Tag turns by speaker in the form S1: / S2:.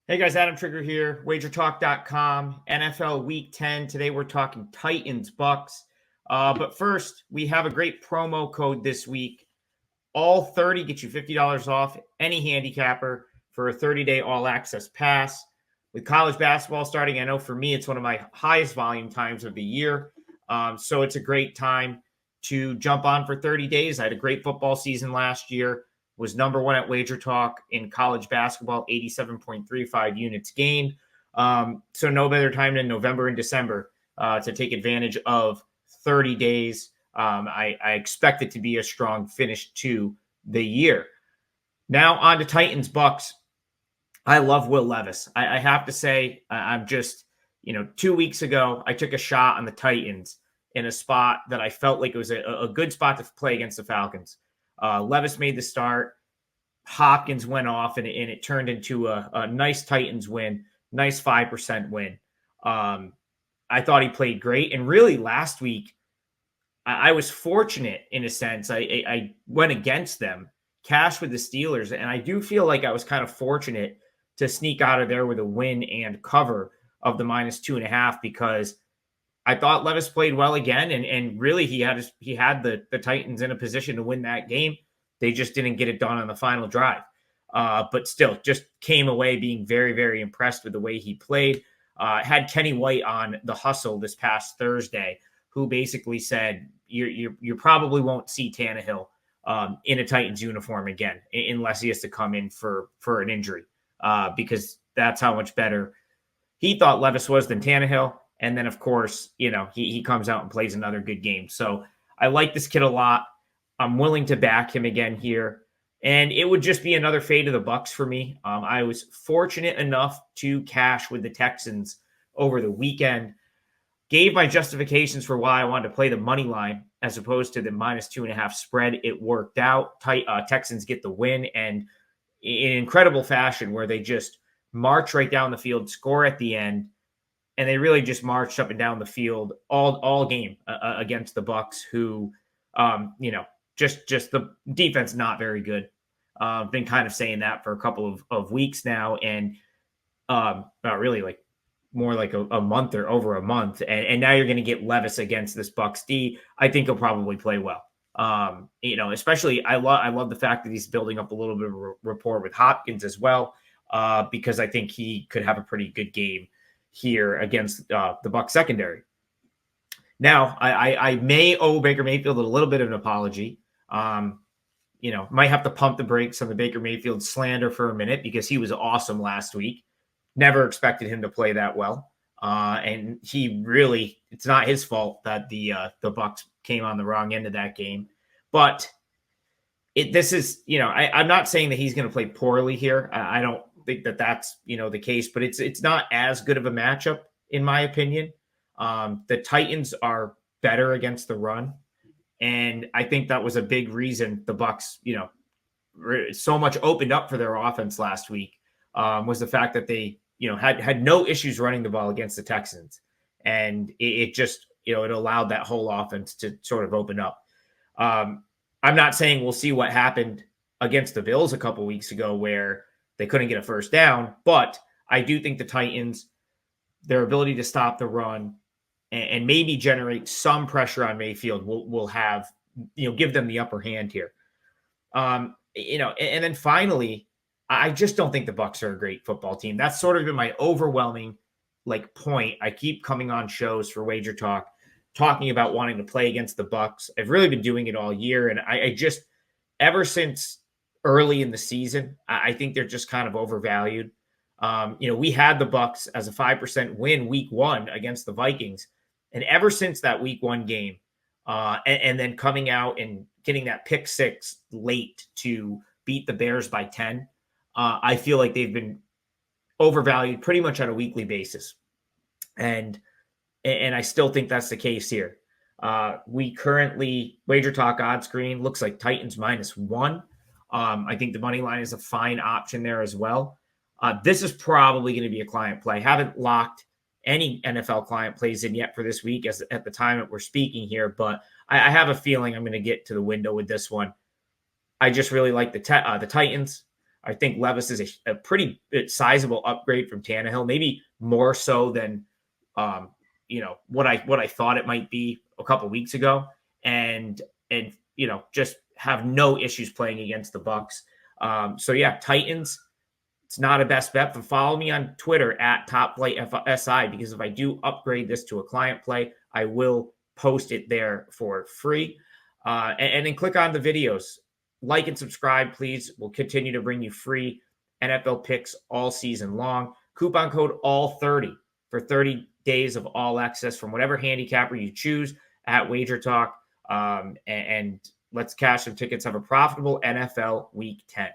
S1: Hey guys, Adam Trigger here, wagertalk.com, NFL Week 10. Today we're talking Titans, Bucks. But first, we have a great promo code this week. All 30 get you $50 off any handicapper for a 30-day all-access pass. With college basketball starting, I know for me it's one of my highest volume times of the year. So it's a great time to jump on for 30 days. I had a great football season last year. Was number one at Wager Talk in college basketball, 87.35 units gained. So no better time than November and December to take advantage of 30 days. I expect it to be a strong finish to the year. Now on to Titans Bucks. I love Will Levis. I have to say, I'm just, 2 weeks ago, I took a shot on the Titans in a spot that I felt like it was a good spot to play against the Falcons. Levis made the start. Hopkins went off, and it turned into a nice Titans win, nice 5% win. I thought he played great. And really last week, I was fortunate in a sense. I went against them, cashed with the Steelers, and I do feel like I was kind of fortunate to sneak out of there with a win and cover of the -2.5 because I thought Levis played well again, and really he had the Titans in a position to win that game. They just didn't get it done on the final drive. But still, just came away being very, very impressed with the way he played. Had Kenny White on The Hustle this past Thursday, who basically said, you probably won't see Tannehill in a Titans uniform again, unless he has to come in for an injury, because that's how much better he thought Levis was than Tannehill. And then, of course, he comes out and plays another good game. So I like this kid a lot. I'm willing to back him again here. And it would just be another fade of the Bucks for me. I was fortunate enough to cash with the Texans over the weekend. Gave my justifications for why I wanted to play the money line as opposed to the -2.5 spread. It worked out. Texans get the win, and in incredible fashion where they just march right down the field, score at the end. And they really just marched up and down the field all game against the Bucks, who, just the defense not very good. Been kind of saying that for a couple of weeks now, and really like more like a month or over a month. And now you're going to get Levis against this Bucks D. I think he'll probably play well. Especially I love the fact that he's building up a little bit of rapport with Hopkins as well, because I think he could have a pretty good game here against the Bucs secondary. Now, I may owe Baker Mayfield a little bit of an apology. Might have to pump the brakes on the Baker Mayfield slander for a minute because he was awesome last week. Never expected him to play that well. And he really, it's not his fault that the Bucs came on the wrong end of that game. But I'm not saying that he's going to play poorly here. I don't think that that's the case, but it's not as good of a matchup in my opinion. The Titans are better against the run, and I think that was a big reason the Bucs so much opened up for their offense last week, was the fact that they had no issues running the ball against the Texans, and it just it allowed that whole offense to sort of open up. I'm not saying we'll see what happened against the Bills a couple weeks ago where they couldn't get a first down, but I do think the Titans, their ability to stop the run and maybe generate some pressure on Mayfield will have, give them the upper hand here. And then finally, I just don't think the Bucs are a great football team. That's sort of been my overwhelming point. I keep coming on shows for Wager Talk, talking about wanting to play against the Bucs. I've really been doing it all year. And I just, ever since early in the season, I think they're just kind of overvalued. We had the Bucs as a 5% win week 1 against the Vikings. And ever since that week 1 game, and then coming out and getting that pick 6 late to beat the Bears by 10, I feel like they've been overvalued pretty much on a weekly basis. And I still think that's the case here. We currently, Wager Talk odds screen looks like Titans -1. I think the money line is a fine option there as well. This is probably going to be a client play. Haven't locked any NFL client plays in yet for this week at the time that we're speaking here, but I have a feeling I'm going to get to the window with this one. I just really like the Titans. I think Levis is a pretty sizable upgrade from Tannehill, maybe more so than what I thought it might be a couple weeks ago, and just have no issues playing against the Bucs. So yeah, Titans. It's not a best bet, but follow me on Twitter at TopFlightSI, because if I do upgrade this to a client play, I will post it there for free. And then click on the videos. Like and subscribe, please. We'll continue to bring you free NFL picks all season long. Coupon code ALL30 for 30 days of all access from whatever handicapper you choose at Wager Talk. And let's cash some tickets. Have a profitable NFL Week 10.